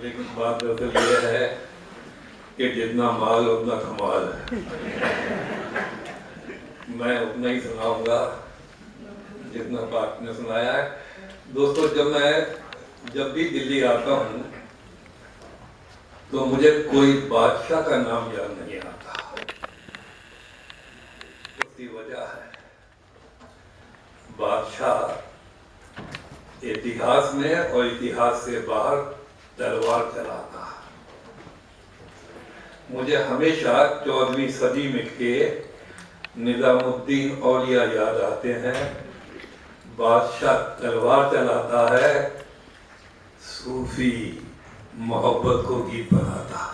लेकिन बात दरअसल ये है कि जितना माल उतना कमाल है। मैं उतना ही सुनाऊंगा जितना बात ने सुनाया है। दोस्तों, जब भी दिल्ली आता हूँ तो मुझे कोई बादशाह का नाम याद नहीं आता। उसकी वजह है, बादशाह इतिहास में और इतिहास से बाहर तलवार चलाता। मुझे हमेशा 14वीं सदी में के निजामुद्दीन औलिया याद आते हैं। बादशाह तलवार चलाता है, सूफी मोहब्बत को गीत बनाता है।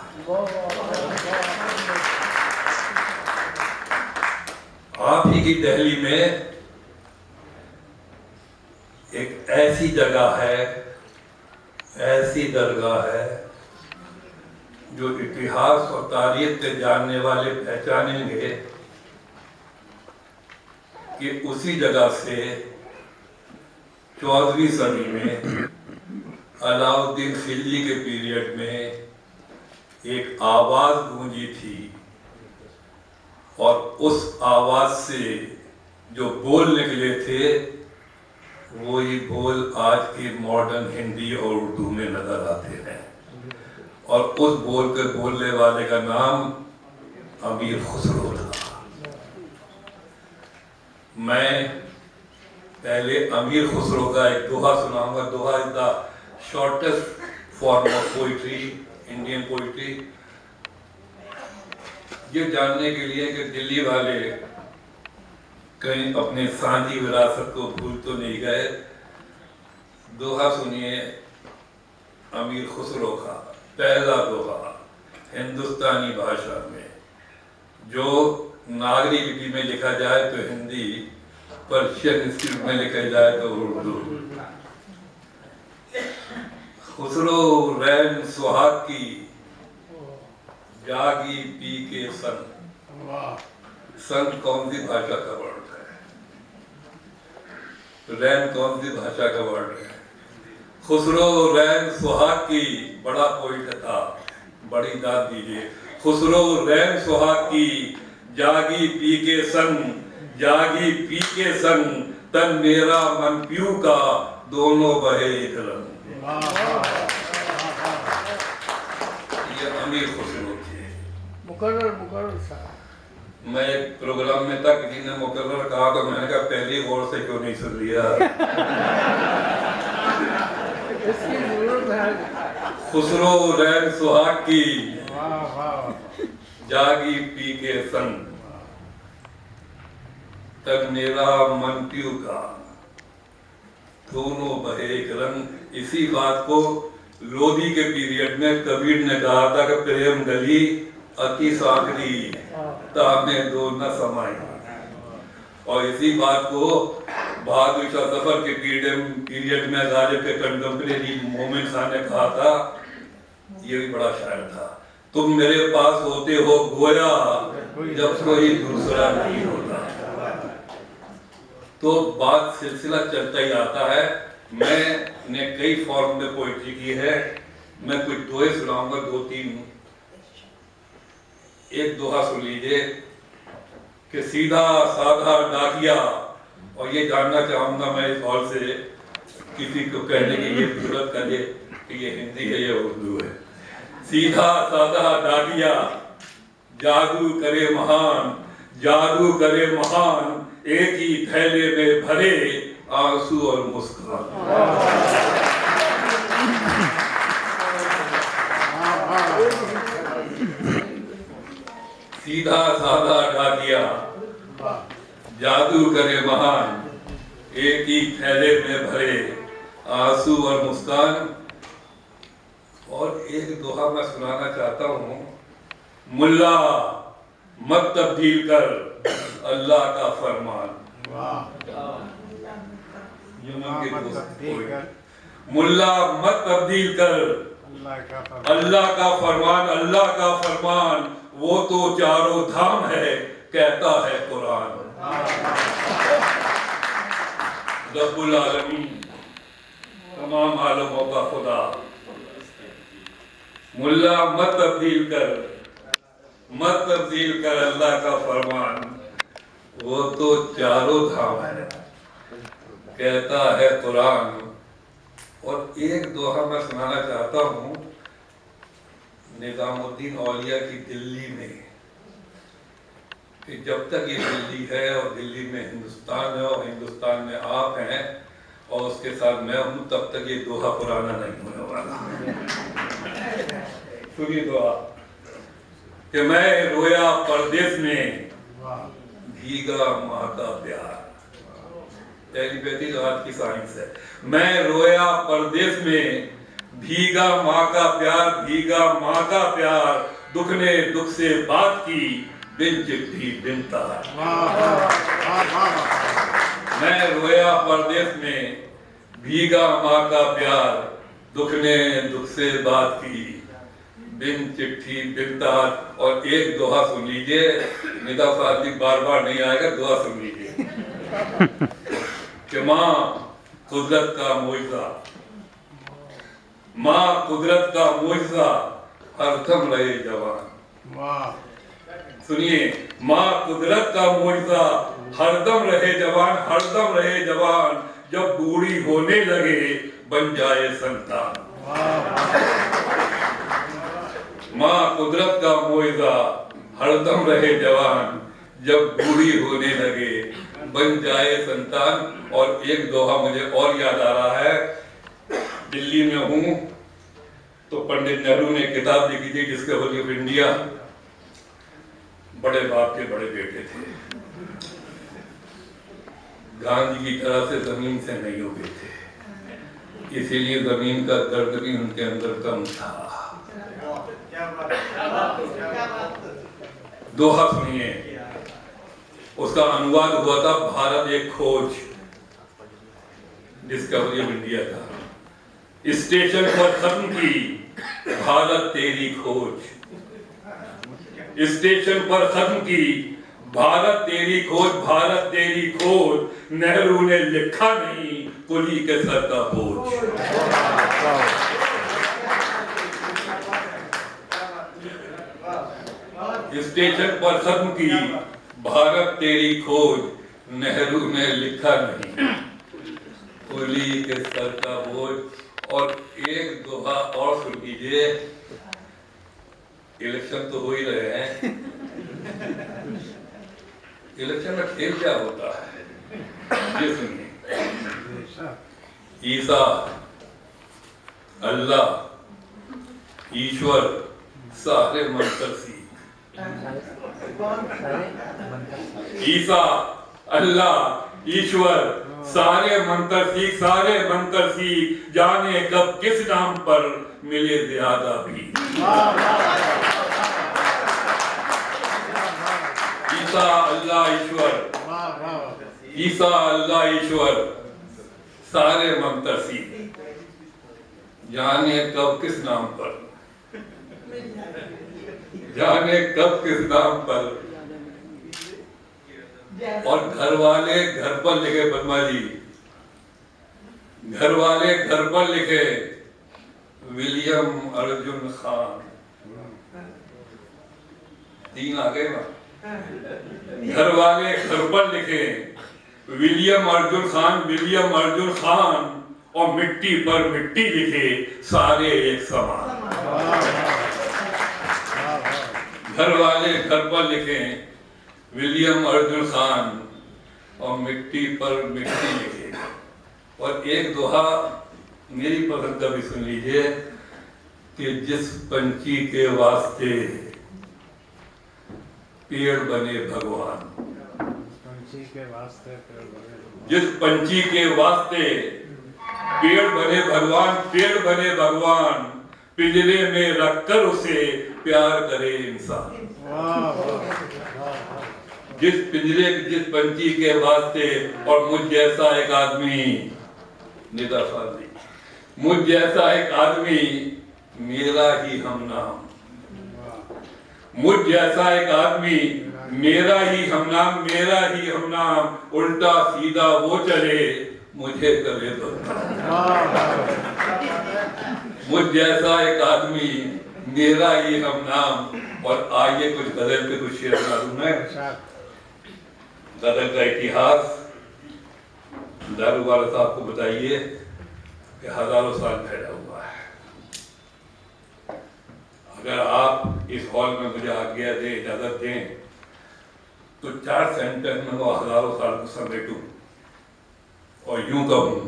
आप ही की दिल्ली में एक ऐसी जगह है, ऐसी दरगाह है जो इतिहास और तारीख के जानने वाले पहचानेंगे कि उसी जगह से 14वीं सदी में अलाउद्दीन खिलजी के पीरियड में एक आवाज गूंजी थी और उस आवाज से जो बोल निकले थे वो ही बोल आज के मॉडर्न हिंदी और उर्दू में नजर आते हैं। और उस बोल के बोलने वाले का नाम अमीर खुसरो था। मैं पहले अमीर खुसरो का एक दोहा सुनाऊंगा। Doha is the shortest form of poetry, Indian poetry. ये जानने के लिए कि दिल्ली वाले कहीं अपने सांझी विरासत को भूल तो नहीं गए, दोहा सुनिए अमीर खुसरो का। पहला दोहा हिंदुस्तानी भाषा में, जो नागरी लिपि में लिखा जाए तो हिंदी, पर्शियन स्क्रिप्ट में लिखा जाए तो उर्दू। खुसरो रैन सुहाग की, जागी पी के सन। सन कौन सी भाषा का वर्ड है? रैन कौन सी भाषा का वर्ड है? खुसरो रैन सुहाग की, बड़ा पोइट था, बड़ी दाद दीजिए। खुसरो रैन सुहाग की, जागी पी के सन, जागी पी के सन, तन मेरा मन पीऊ का, दोनों बहे एक रंग। ये अमीर खुसरो थे। मुकर्रर साहब। मैं एक प्रोग्राम में था, किसी ने मुकर्रर कहा तो मैंने कहा पहली गौर से क्यों नहीं सुन लिया। इसकी जरूरत है। खुसरो रैन सुहाग की, जागी पी के सन, तब मेरा मन पीऊ का, दोनों बहे एक रंग। इसी बात को लोधी के पीरियड में कबीर ने कहा था कि प्रेम गली अति सागरी, तामे दो न समाई। और इसी बात को बहादुर शाह जफर के पीरियड में गालिब के कंटेम्परेरी मोमिन खान ने कहा था। ये भी बड़ा शायर था। तुम मेरे पास होते हो गोया, जब कोई दूसरा नहीं होता। तो बात सिलसिला चलता ही आता है। मैंने कई फॉर्म में पोइट्री की है। मैं कुछ दोहे सुनाऊंगा, 2-3। एक दोहा सुन लीजिए कि सीधा साधा डाकिया, और ये जानना चाहूंगा मैं इस हॉल से, किसी को कहने की ये जरूरत करे कि ये हिंदी है या उर्दू है। सीधा साधा डाकिया, जादू करे महान, जादू करे महान, एक ही थैले में भरे आंसू और मुस्कान। सीधा साधा डाकिया, जादू करे महान, एक ही थैले में भरे आंसू और मुस्कान। और एक दोहा मैं सुनाना चाहता हूँ। मुल्ला मत तब्दील कर अल्लाह का फरमान। मुल्ला मत तब्दील कर अल्लाह का फरमान, अल्लाह का फरमान, वो तो चारों धाम है, कहता है कुरान। रब्बुल आलमीन, तमाम आलमों का खुदा, मुल्ला मत तब्दील कर अल्लाह का फरमान, वो तो चारों धाम है, कहता है कुरान। और एक दोहा मैं सुनाना चाहता हूँ, निजामुद्दीन औलिया की दिल्ली में, कि जब तक ये दिल्ली है और दिल्ली में हिंदुस्तान है और हिंदुस्तान में आप हैं और उसके साथ मैं हूँ, तब तक ये दोहा पुराना नहीं होने वाला। सुनिए दुआ कि मैं रोया परदेश में भीगा माँ का प्यार। एलिपैथी आज की साइंस है। मैं रोया परदेश में भीगा माँ का प्यार, भीगा माँ का प्यार, दुख ने दुख से बात की बिन चिट्ठी बिन तार। मैं रोया परदेश में भीगा माँ का प्यार, दुख ने दुख से बात की बिन चिट्ठी बिन तार। और एक दोहा सुन लीजिए, निदा फारसी बार बार नहीं आएगा, दोहा सुन लीजिए कि माँ कुदरत का मुइज़ा, माँ कुदरत का मुइज़ा, हरदम रहे जवान। सुनिए, माँ कुदरत का मुइज़ा, हरदम रहे जवान, हरदम रहे जवान, जब बूढ़ी होने लगे बन जाए संतान। माँ कुदरत का मुइज़ा, हरदम रहे जवान, जब बूढ़ी होने लगे बन जाए संतान। और एक दोहा मुझे और याद आ रहा है, दिल्ली में हूँ तो पंडित नेहरू ने किताब लिखी थी डिस्कवरी ऑफ इंडिया। बड़े बाप के बड़े बेटे थे, गांधी की तरह से जमीन से नहीं उगे थे, इसीलिए जमीन का दर्द भी उनके अंदर कम था। दोहा सुनिए, उसका अनुवाद हुआ था भारत एक खोज, डिस्कवरी ऑफ इंडिया का। स्टेशन पर खत्म की भारत तेरी खोज, स्टेशन पर खत्म की भारत तेरी खोज, भारत तेरी खोज, नेहरू ने लिखा नहीं कुली के सर का बोझ। स्टेशन पर खत्म की भारत तेरी खोज, नेहरू ने लिखा नहीं कुली के सर का बोझ। और एक दोहा और सुन लीजिए, इलेक्शन तो हो ही रहे हैं, इलेक्शन में खेल क्या होता है ये सुनिए। ईसा, अल्लाह, ईश्वर, सारे मंत्र सीख। ईसा, अल्लाह, ईश्वर, सारे मंत्र सीख, सारे मंत्र सीख, जाने कब किस नाम पर मिले ज्यादा भी। ईसा, अल्लाह, ईश्वर, ईसा, अल्लाह, ईश्वर, सारे मंत्र सीख, जाने कब किस नाम पर, जाने कब किस नाम पर। और घर वाले घर पर लिखे, वर्मा जी, घर वाले घर पर लिखे विलियम अर्जुन खान। तीन आ गए ना। घर वाले घर पर लिखे विलियम अर्जुन खान, विलियम अर्जुन खान, और मिट्टी पर मिट्टी लिखे सारे एक समान। घर वाले घर पर लिखे विलियम अर्जुन खान और मिट्टी पर मिट्टी लिखे। और एक दोहा मेरी पसंद का भी सुन लीजिए कि जिस पंछी के वास्ते पेड़ बने भगवान, जिस पंछी के वास्ते पेड़ बने भगवान, पेड़ बने भगवान, पिंजरे में रखकर उसे प्यार करे इंसान। जिस पिंजरे, जिस पंछी के वास्ते, और मुझ जैसा एक आदमी, निदा फाजी, मुझ जैसा एक आदमी, मेरा ही हमनाम, मुझ जैसा एक आदमी, मेरा ही हमनाम, मेरा ही हमनाम, उल्टा सीधा वो चले मुझे करे बदनाम। मुझ जैसा एक आदमी, मेरा ये हम नाम। और आइए कुछ गजल के कुछ शेर सुना दूं मैं। गजल का इतिहास दारू वाला साहब को बताइए कि हजारों साल फैला हुआ है। अगर आप इस हॉल में मुझे आज्ञा दें, इजाजत दें, तो 4 सेंटेंस में वो हजारों साल को समेटूं और यूं कहूं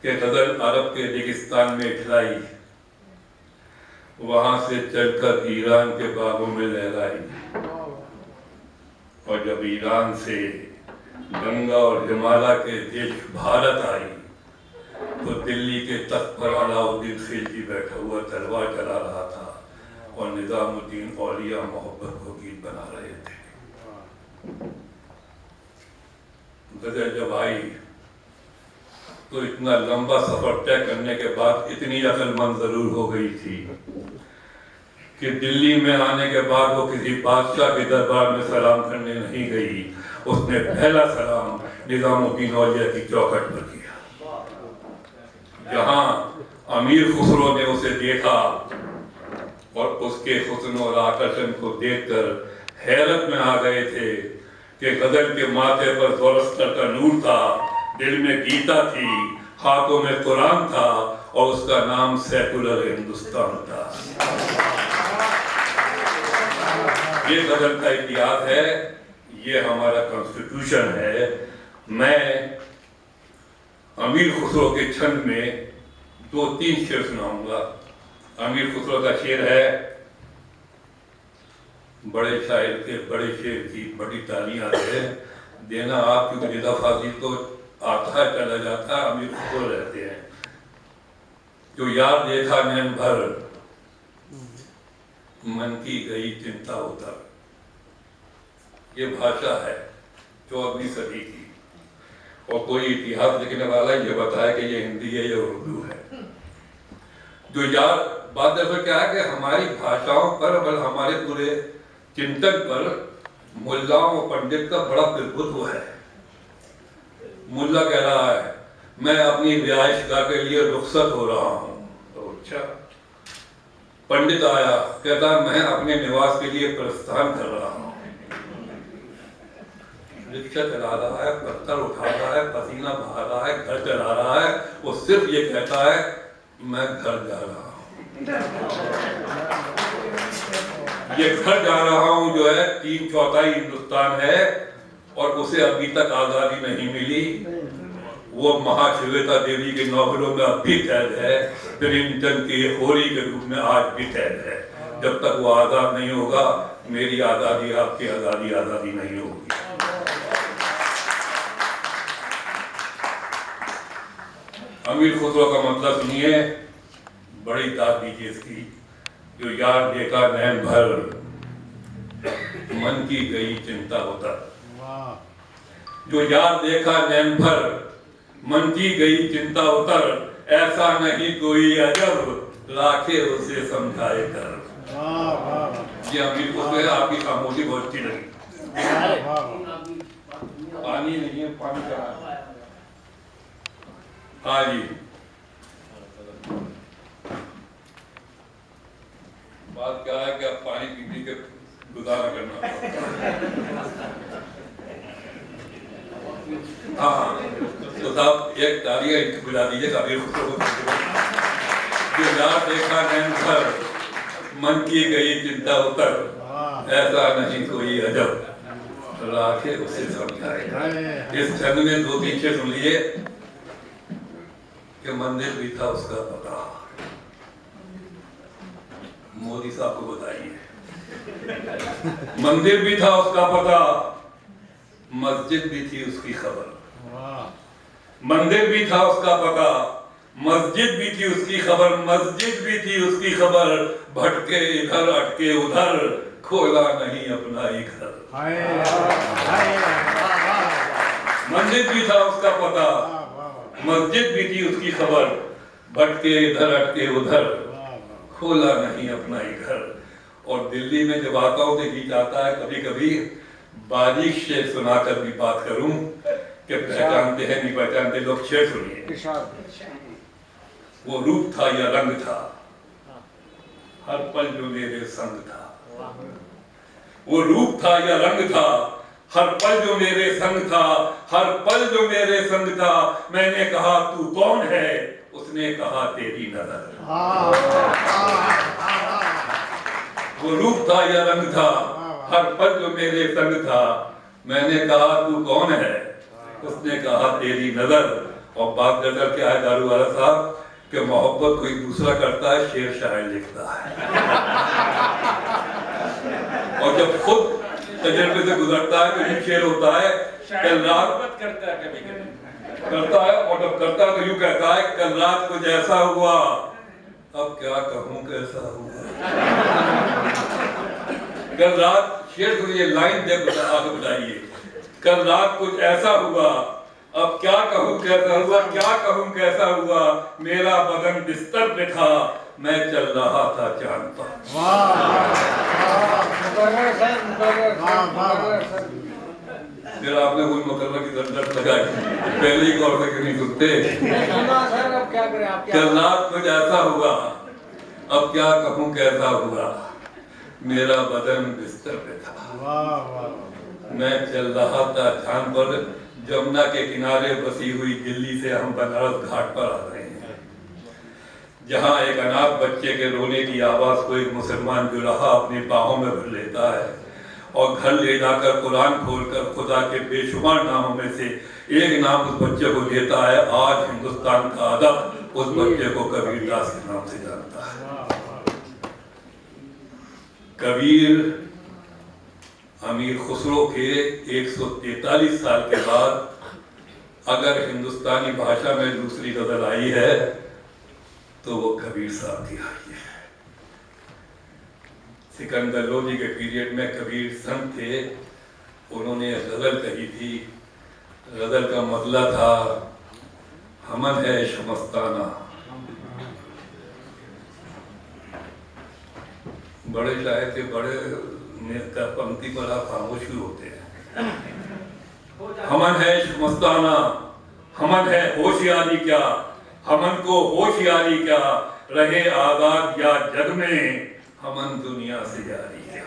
कि गजल अरब के रेगिस्तान में खिलाई, वहां से चलकर ईरान के बागों में लहराई, और जब ईरान से गंगा और हिमालय के देश भारत आई, तो दिल्ली के तख्त पर अलाउद्दीन खिलजी बैठा हुआ तलवार चला रहा था और निजामुद्दीन औलिया मोहब्बत को गीत बना रहे थे। गजल जब आई तो इतना लंबा सफर तय करने के बाद इतनी अक्लमंद जरूर हो गई थी कि दिल्ली में आने के बाद वो किसी बादशाह के दरबार में सलाम करने नहीं गई। उसने पहला सलाम निजामुद्दीन औलिया की चौखट पर किया। जहां अमीर खुसरो ने उसे देखा और उसके हुस्न और आकर्षण को देखकर हैरत में आ गए थे कि गजल के माथे पर ज़ोरास्टर का नूर था, दिल में गीता थी, हाथों में कुरान था और उसका नाम सेकुलर हिंदुस्तान था। ये गजल का इतिहास है, ये हमारा कॉन्स्टिट्यूशन है। मैं अमीर खुसरो के छंद में 2-3 शेर सुनाऊंगा। अमीर खुसरो का शेर है, बड़े शायर के बड़े शेर की बड़ी तालियां है देना आप, क्योंकि निदा फाजिल तो आता है चला जाता है, अमीर खुसरो रहते हैं। जो यार देखा नैन भर, मन की गई चिंता उतर। ये भाषा है 14वीं सदी की, और कोई इतिहास लिखने वाला ये बताया कि ये हिंदी है या उर्दू है। जो यार बात दरअसल क्या है कि हमारी भाषाओं पर और हमारे पूरे चिंतन पर मुल्लाओं और पंडित का बड़ा प्रभुत्व है। मुल्ला कह रहा है मैं अपनी रिहाइशगाह के लिए रुखसत हो रहा हूँ, तो अच्छा। पंडित आया, कहता मैं अपने निवास के लिए प्रस्थान कर रहा हूँ। रिक्शा चला रहा है, पत्थर उठा रहा है, पसीना बहा रहा है, घर चला रहा है, वो सिर्फ ये कहता है मैं घर जा रहा हूँ। ये घर जा रहा हूँ जो है 3/4 हिंदुस्तान है और उसे अभी तक आजादी नहीं मिली। वो महाश्वेता देवी के नॉवलों में अब भी कैद है, प्रेमचंद के होरी के रूप में आज भी कैद है। जब तक वो आजाद नहीं होगा, मेरी आजादी आपकी आजादी नहीं होगी। अमीर खुसरो का मतलब सुनिए, बड़ी दाद दीजिए इसकी। जो यार देखा नैन भर, मन की गई चिंता उतर। जो यार देखा नैन भर, मन की गई चिंता उतर, ऐसा नहीं कोई अजब, लाखे उसे समझाए कर। ये अमीर खुसरो है, आपकी खामोशी बहुत अच्छी लगी। पानी नहीं है, पानी का। हाँ जी, बात क्या है कि आप पानी पीने के गुजारा करना। हाँ, तो साहब एक तालियां बुला दीजिए अमीर खुसरो को। जो यार देखा नैन भर, मन की गई चिंता उतर, ऐसा नहीं कोई अजब, लाखे उसे समझाएगा। इस छंद में 2-3 शेर सुन लिए कि मंदिर भी था उसका पता। मोदी साहब को बताइए, मंदिर भी था उसका पता, मस्जिद भी थी उसकी खबर। मंदिर भी था उसका पता, मस्जिद भी थी उसकी खबर, मस्जिद भी थी उसकी खबर, भटके इधर अटके उधर, खोला नहीं अपना ही घर। मंदिर भी था उसका पता, मस्जिद भी थी उसकी खबर, भटके इधर अटके उधर, खोला नहीं अपना ही घर। और दिल्ली में जब आता हूँ तो गीत आता है, कभी कभी बारीक शेर सुनाकर भी बात करूं कि पहचानते हैं नहीं पहचानते लोग। शेर सुनिए। वो रूप था या रंग था, हर पल जो मेरे संग था। वो रूप था या रंग था, हर पल जो मेरे संग था, हर पल जो मेरे संग था। मैंने कहा तू कौन है, उसने कहा तेरी नजर। वो रूप था या रंग था, हर पल जो मेरे संग था। मैंने कहा तू कौन है, उसने कहा तेरी नजर। और बात नजर क्या है दारू वाला साहब, कि मोहब्बत कोई दूसरा करता है, शेर शायर लिखता है। और जब खुद तजर्बे से गुजरता है तो ये शेर होता है, कल रात करता है, कभी कभी करता है, और जब करता है तो यूं कहता है, कल रात कुछ ऐसा हुआ, अब क्या कहूं कैसा हुआ। कल रात, शेर सुनिए, लाइन दे आगे बताइए। कल रात कुछ ऐसा हुआ, अब क्या कहूं कैसा हुआ, क्या कहूं कैसा हुआ। मेरा बदन बिस्तर पे था, मैं चल रहा था चांद पर। फिर आपने वो मुकर्रर की दर्द लगाई, पहले ही गौर से क्यों नहीं सुनते। कल रात कुछ ऐसा हुआ, अब क्या कहूं कैसा हुआ। मेरा बदन बिस्तर पे था, मैं चल रहा था चांद पर। जमुना के किनारे बसी हुई दिल्ली से हम बनारस घाट पर आ रहे हैं, जहां एक अनाथ बच्चे के रोने की आवाज को एक मुसलमान जुलाहा अपनी बाहों में भर लेता है और घर ले जाकर कुरान खोलकर खुदा के बेशुमार नामों में से एक नाम उस बच्चे को देता है। आज हिंदुस्तान का अदब उस बच्चे को कबीर दास के नाम से जानता है। कबीर अमीर खुसरो के 143 साल के बाद अगर हिंदुस्तानी भाषा में दूसरी गजल आई है तो वो कबीर साहब की आई है। सिकंदर लोधी के पीरियड में कबीर संत थे, उन्होंने गजल कही थी। गजल का मतलब था, हमन है शमस्ताना। बड़े शायर के बड़े का पंक्ति पर आप खामोश भी होते हैं। हमन है शमस्ताना, हमन है होशियारी क्या, हमन को होशियारी क्या, रहे आजाद या जग में, हमन दुनिया से जारी क्या।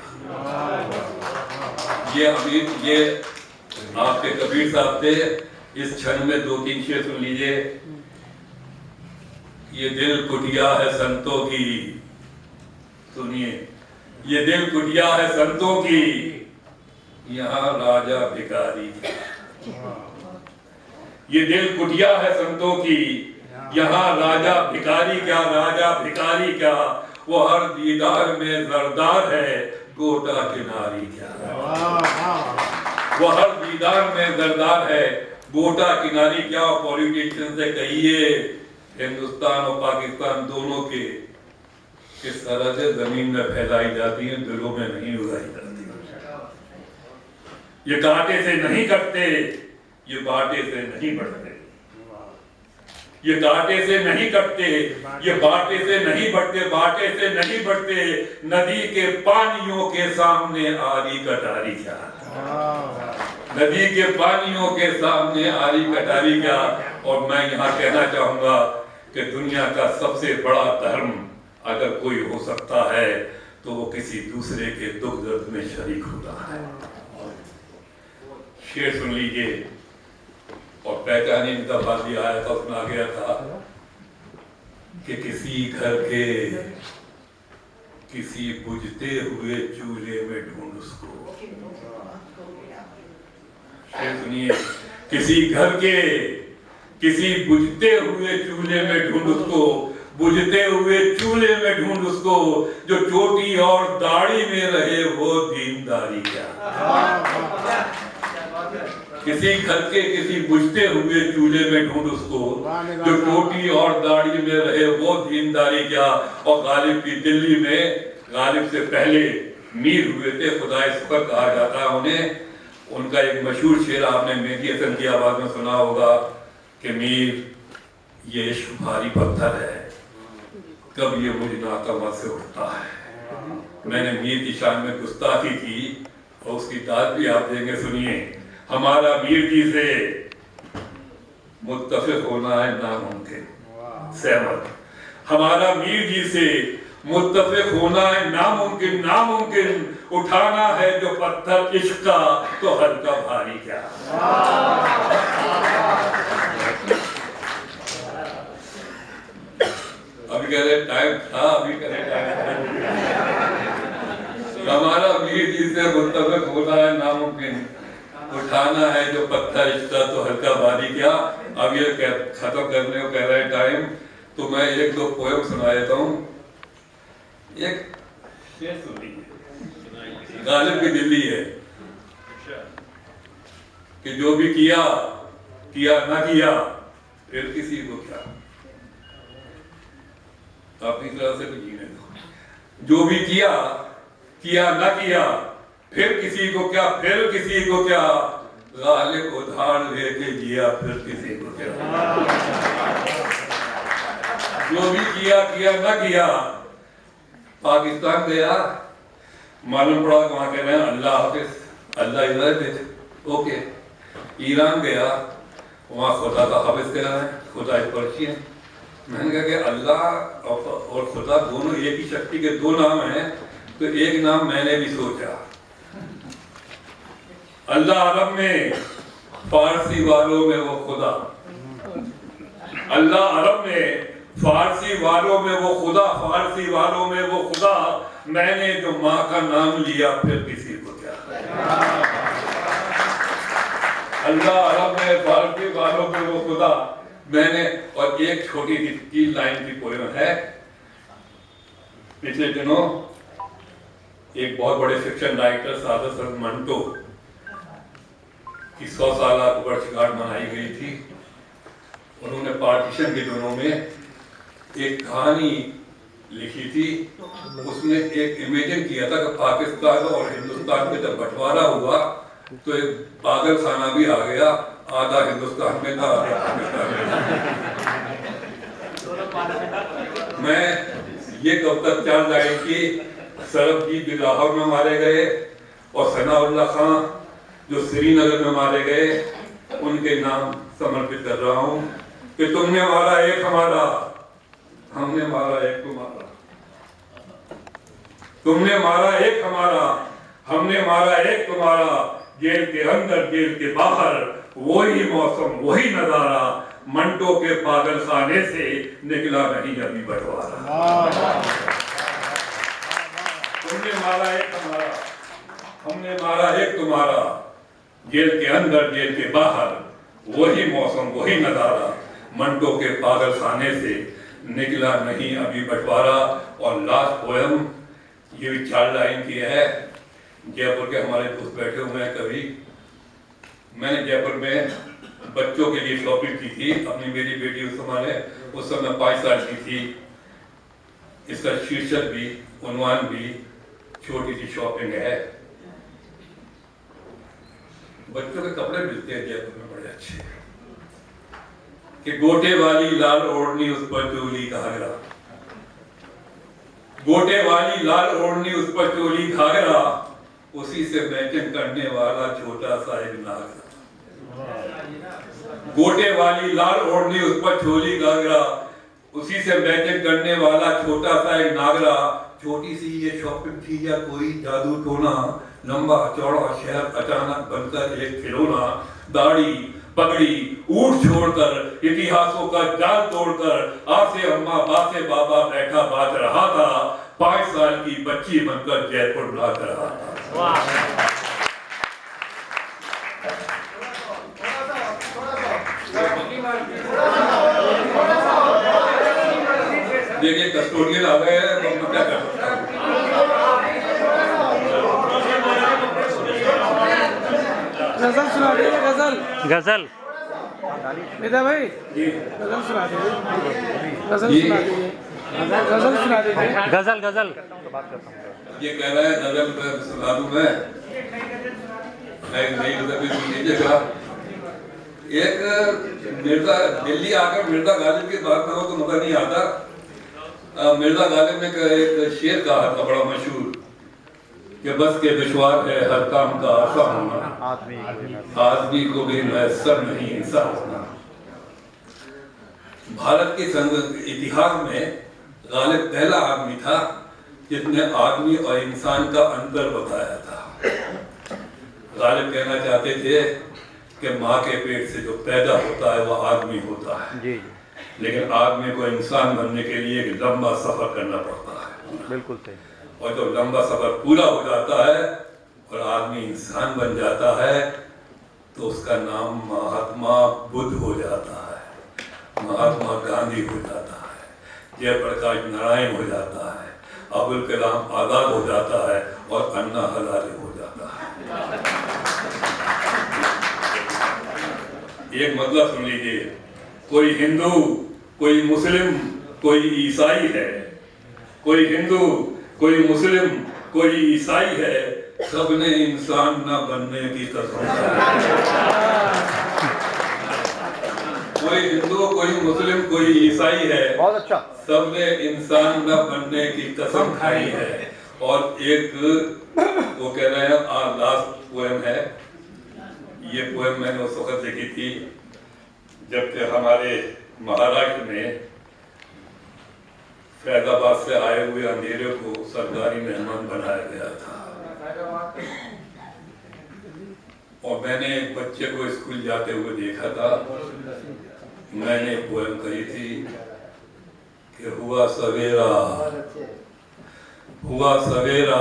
ये अभी ये आपके कबीर साहब थे। इस क्षण में 2-3 शेर सुन लीजिए। ये दिल कुटिया है संतों की, सुनिए, ये दिल कुटिया है संतों की, यहाँ राजा भिखारी क्या। ये दिल कुटिया है संतों की, यहाँ राजा भिखारी क्या, राजा भिखारी क्या। वो हर दीदार में जरदार है, गोटा किनारी क्या। वो हर दीदार में जरदार है, गोटा किनारी क्या। पॉलिटिशियन से कहिए हिंदुस्तान और पाकिस्तान दोनों के किस तरह से जमीन में फैलाई जाती है, दिलों में नहीं उगाई जाती। ये कांटे से नहीं कटते, ये बाटे से नहीं बढ़ते। ये कांटे से नहीं कटते, ये बाटे से नहीं बढ़ते, बाटे से नहीं बढ़ते। नदी के पानियों के सामने आरी कटारी क्या। नदी के पानियों के सामने आरी कटारी क्या। और मैं यहाँ कहना चाहूंगा कि दुनिया का सबसे बड़ा धर्म अगर कोई हो सकता है तो वो किसी दूसरे के दुख दर्द में शरीक होता है। शेर सुन लीजिए। और पहचाने का बात भी आया था, उसमें आ गया था कि किसी घर के किसी बुझते हुए चूल्हे में ढूंढ उसको। शेर सुनिए। किसी घर के किसी बुझते हुए चूल्हे में ढूंढ उसको, बुझते हुए चूल्हे में ढूंढ उसको, जो चोटी और दाढ़ी में रहे वो दीनदारी क्या। किसी घर के किसी बुझते हुए चूल्हे में ढूंढ उसको, जो चोटी और दाढ़ी में रहे वो दीनदारी क्या। और गालिब की दिल्ली में, गालिब से पहले मीर हुए थे, खुदाए शुक्र कहा जाता है उन्हें। उनका एक मशहूर शेर आपने मेहदी हसन की आवाज में सुना होगा कि मीर ये इश्क भारी पत्थर है, कब ये मुझ नाकामा से उठता है। मैंने मीर की शान में गुस्ताखी की और उसकी दाद भी आप देंगे, सुनिए। हमारा मीर जी से मुत्तफिक होना है नामुमकिन, सहमत। हमारा मीर जी से मुत्तफिक होना है नामुमकिन नामुमकिन, उठाना है जो पत्थर इश्क का तो हल्का भारी क्या। अभी कह रहे टाइम था, अभी कह रहे टाइम हमारा मीर जिससे मुत्तफिक होना है नामुमकिन, उठाना है जो पत्थर इश्क का तो हल्का भारी क्या। अब ये खत्म करने को कह रहे हैं टाइम, तो मैं एक दो पोएम सुना देता हूँ। एक शेर सुनिए, गालिब की दिल्ली है कि जो भी किया किया ना किया फिर किसी को क्या। अपनी तरह से तो जीने दो। जो भी किया किया ना किया फिर किसी को क्या, फिर किसी को क्या, गालिब उधार लेके जिया फिर किसी को क्या। जो भी किया किया ना किया। पाकिस्तान गया, मालूम पड़ा वहां कह रहे हैं अल्लाह हाफिज, अल्लाह इज़ ओके। ईरान गया, वहां खुदा का हाफिज कह रहे हैं, खुदा पर्शियन। मैंने कहा कि अल्लाह और खुदा दोनों एक ही शक्ति के दो नाम हैं, तो एक नाम मैंने भी सोचा। अल्लाह अरब में, फारसी वालों में वो खुदा। अल्लाह अरब में, फारसी वालों में वो खुदा, फारसी वालों में वो खुदा। मैंने जो माँ का नाम लिया फिर किसी को क्या। अल्लाह अरब में, फारसी वालों में वो खुदा मैंने। और एक छोटी सी 3 लाइन की पोएम है। पिछले दिनों एक बहुत बड़े फिक्शन राइटर सादत सर मंटो की 100 साल वर्षगांठ मनाई गई थी। उन्होंने पार्टीशन के दिनों में एक कहानी लिखी थी। उसमें एक इमेजिन किया था कि पाकिस्तान और हिंदुस्तान में जब बंटवारा हुआ तो एक पागल खाना भी आ गया, आधा हिंदुस्तान में था आधा पाकिस्तान में था। मैं ये कब तक चल जाए कि सरबजीत भी लाहौर में मारे गए और सनाउल्लाह खां जो श्रीनगर में मारे गए, उनके नाम समर्पित कर रहा हूँ कि तुमने मारा एक हमारा, हमने मारा एक तुम्हारा। तुमने मारा एक हमारा, हमने मारा एक तुम्हारा। जेल के अंदर जेल के बाहर वही मौसम वही नजारा, मंटो के पागल खाने से निकला नहीं अभी बंटवारा। तुमने मारा एक हमारा, हमने मारा एक तुम्हारा। जेल के अंदर जेल के बाहर वही मौसम वही नजारा, मंटो के पागल खाने से निकला नहीं अभी बंटवारा। और लास्ट पोएम ये भी 4 लाइन की है। जयपुर के हमारे दोस्त बैठे हुए हैं। कभी मैंने जयपुर में बच्चों के लिए शॉपिंग की थी। अपनी मेरी बेटी उस समय 5 साल की थी। इसका शीर्षक भी उन्वान भी छोटी सी शॉपिंग है। बच्चों के कपड़े मिलते हैं जयपुर में बड़े अच्छे, कि गोटे वाली लाल ओढ़नी उस पर चोली घाघरा, गोटे वाली लाल ओढ़नी उस पर चोली घाघरा, उसी से मैचिंग करने वाला छोटा सा एक नागरा। गोटे वाली लाल ओढ़नी उस पर चोली घाघरा, उसी से मैचिंग करने वाला छोटा सा एक नागरा। छोटी सी ये शॉपिंग थी या कोई जादू टोना, लंबा चौड़ा शहर अचानक बनकर एक खिलौना। दाढ़ी पगड़ी ऊंट छोड़कर, इतिहासों का जाल तोड़कर, आसे अम्मा बासे बाबा बैठा बात रहा था। 5 साल की बच्ची बनकर जयपुर नाच रहा था। देखिए कस्टोडियन आ गए हैं, तो क्या कर सकता हूँ। गजल सुना दीजिए, गजल गजल बेटा भाई जी गजल सुना दीजिए, गजल सुना दीजिए, गजल सुना दीजिए। गजल गजल ये कह रहा है गजल में सुना दूं मैं नई गजल भी सुन लीजिएगा। एक मिर्जा दिल्ली आकर मिर्जा गालिब की बात करो तो मजा नहीं आता। मिर्जा गालिब ने एक शेर कहा था बड़ा मशहूर कि बस के दुश्वार है हर काम का आसान होना, आदमी को भी मैसर नहीं इंसान होना। भारत के इतिहास में गालिब पहला आदमी था जिसने आदमी और इंसान का अंतर बताया था। गालिब कहना चाहते थे कि माँ के पेट से जो पैदा होता है वह आदमी होता है जी। लेकिन आदमी को इंसान बनने के लिए एक लंबा सफर करना पड़ता है। बिल्कुल सही। और जब लंबा सफर पूरा हो जाता है और आदमी इंसान बन जाता है तो उसका नाम महात्मा बुद्ध हो जाता है, महात्मा गांधी हो जाता है, जयप्रकाश नारायण हो जाता है, अबुल कलाम आजाद हो जाता है और अन्ना हजारे हो जाता है। एक मतलब सुन लीजिए, कोई हिंदू, कोई मुस्लिम, कोई ईसाई है, कोई हिंदू, कोई मुस्लिम, कोई ईसाई है, सबने इंसान न बनने की कसम खाई। कोई हिंदू, कोई मुस्लिम, कोई ईसाई है, बहुत अच्छा, सबने इंसान न बनने की कसम खाई है। और एक वो कह रहे हैं लास्ट पोएम है, ये पोएम मैंने उस वक्त लिखी थी जबकि हमारे महाराष्ट्र में फैजाबाद से आए हुए अंधेरे को सरकारी मेहमान बनाया गया था। और मैंने एक बच्चे को स्कूल जाते हुए देखा था। मैंने पोएम कही थी कि हुआ सवेरा, हुआ सवेरा,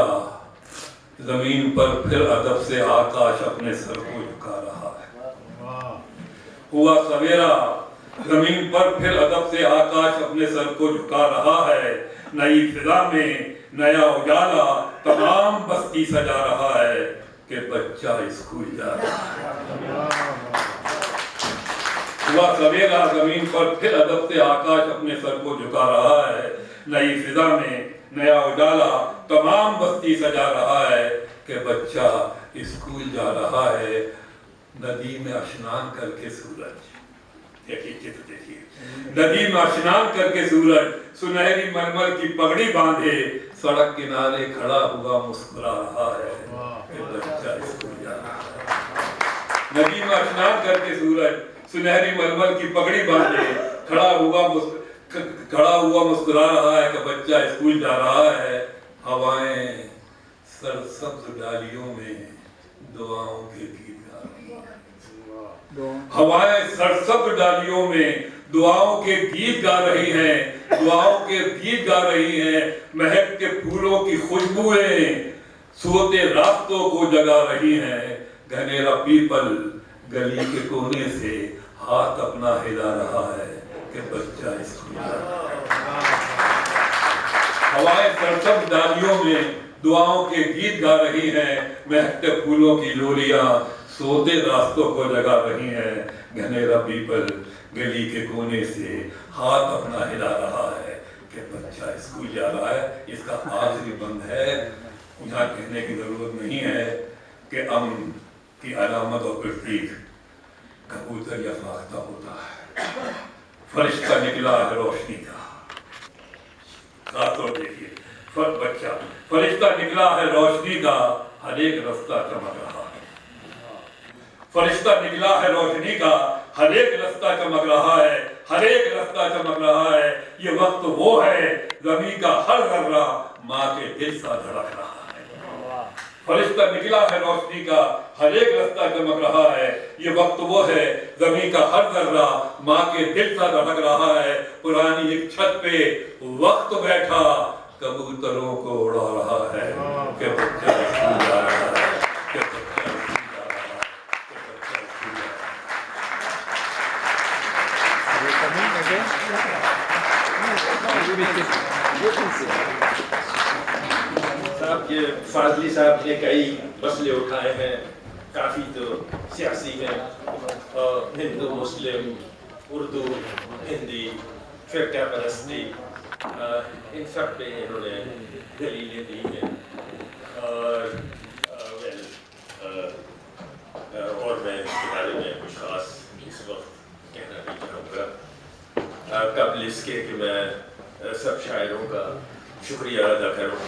जमीन पर फिर अदब से आकाश अपने सर को झुका रहा है। हुआ सवेरा, जमीन पर फिर अदब से आकाश अपने सर को झुका रहा है। नई फिजा में नया उजाला तमाम बस्ती सजा रहा है कि बच्चा स्कूल जा रहा है। हुआ सवेरा, जमीन पर फिर अदब से आकाश अपने सर को झुका रहा है। नई फिजा में नया उजाला तमाम बस्ती सजा रहा है कि बच्चा स्कूल जा रहा है। नदी में स्नान करके सूरज, देखिए चित्र देखिए, नदी में स्नान करके सूरज सुनहरी मरमर की पगड़ी बांधे सड़क किनारे खड़ा हुआ मुस्कुरा रहा है कि बच्चा स्कूल जा रहा है। नदी में स्नान करके सूरज सुनहरी मरमर की पगड़ी बांधे खड़ा हुआ मुस्कुरा रहा है कि बच्चा स्कूल जा रहा है। हवाएं सरसब्ज डालियों में दुआओं के गीत गा रही हैं। हवाएं सरसब्ज डालियों में दुआओं के गीत गा रही हैं, दुआओं के गीत गा रही हैं। महक के फूलों की खुशबुएं सोते रास्तों को जगा रही हैं। घनेरा पीपल गली के कोने से हाथ अपना हिला रहा है कि बच्चा स्कूल जा रहा है। हवाएं सरसब्ज डालियों में दुआओं के गीत गा रही हैं। महकते फूलों की लोरियां सोते रास्तों को जगा रही हैं। घनेरा पीपल गली के कोने से हाथ अपना हिला रहा है कि बच्चा स्कूल जा रहा है। इसका आखिरी बंद है, यहाँ कहने की जरूरत नहीं है कि अमन की अलामत और प्रतीक कबूतर या फाख्ता होता है। फरिश्ता निकला है रोशनी का, साथ देखिए बच्चा, फरिश्ता निकला है रोशनी का, हर एक रास्ता चमक रहा है। फरिश्ता निकला है रोशनी का, हर एक रास्ता चमक रहा है, हर एक रास्ता चमक रहा है। ये वक्त वो है ज़मीं का हर जर्रा माँ के दिल सा धड़क रहा है। फरिश्ता निकला है रोशनी का, हर एक रास्ता चमक रहा है। ये वक्त वो है ज़मीं का हर जर्रा माँ के दिल सा धड़क रहा है। पुरानी एक छत पे वक्त बैठा कबूतरों को उड़ा रहा है कि बच्चा स्कूल जा रहा है, कि बच्चा स्कूल जा रहा है, कि बच्चा स्कूल जा रहा है। साहब ये फाजली साहब ने कई मसले उठाए हैं, काफ़ी तो सियासी हैं, हिंदू मुस्लिम, उर्दू, हिंदी, फ़िरका परस्ती, इन सब पे इन्होंने दलीलें दी हैं। और मैं इसके बारे में कुछ खास इस वक्त कहना नहीं चाहूँगा। कबल इसके कि मैं सब शायरों का शुक्रिया अदा करूँ,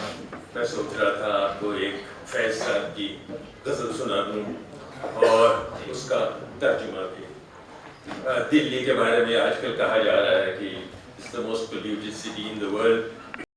मैं सोच रहा था आपको एक फैज़ साहब की गज़ल सुना दूँ और उसका तर्जुमा भी। दिल्ली के बारे में आजकल कहा जा रहा है कि It's the most polluted city in the world.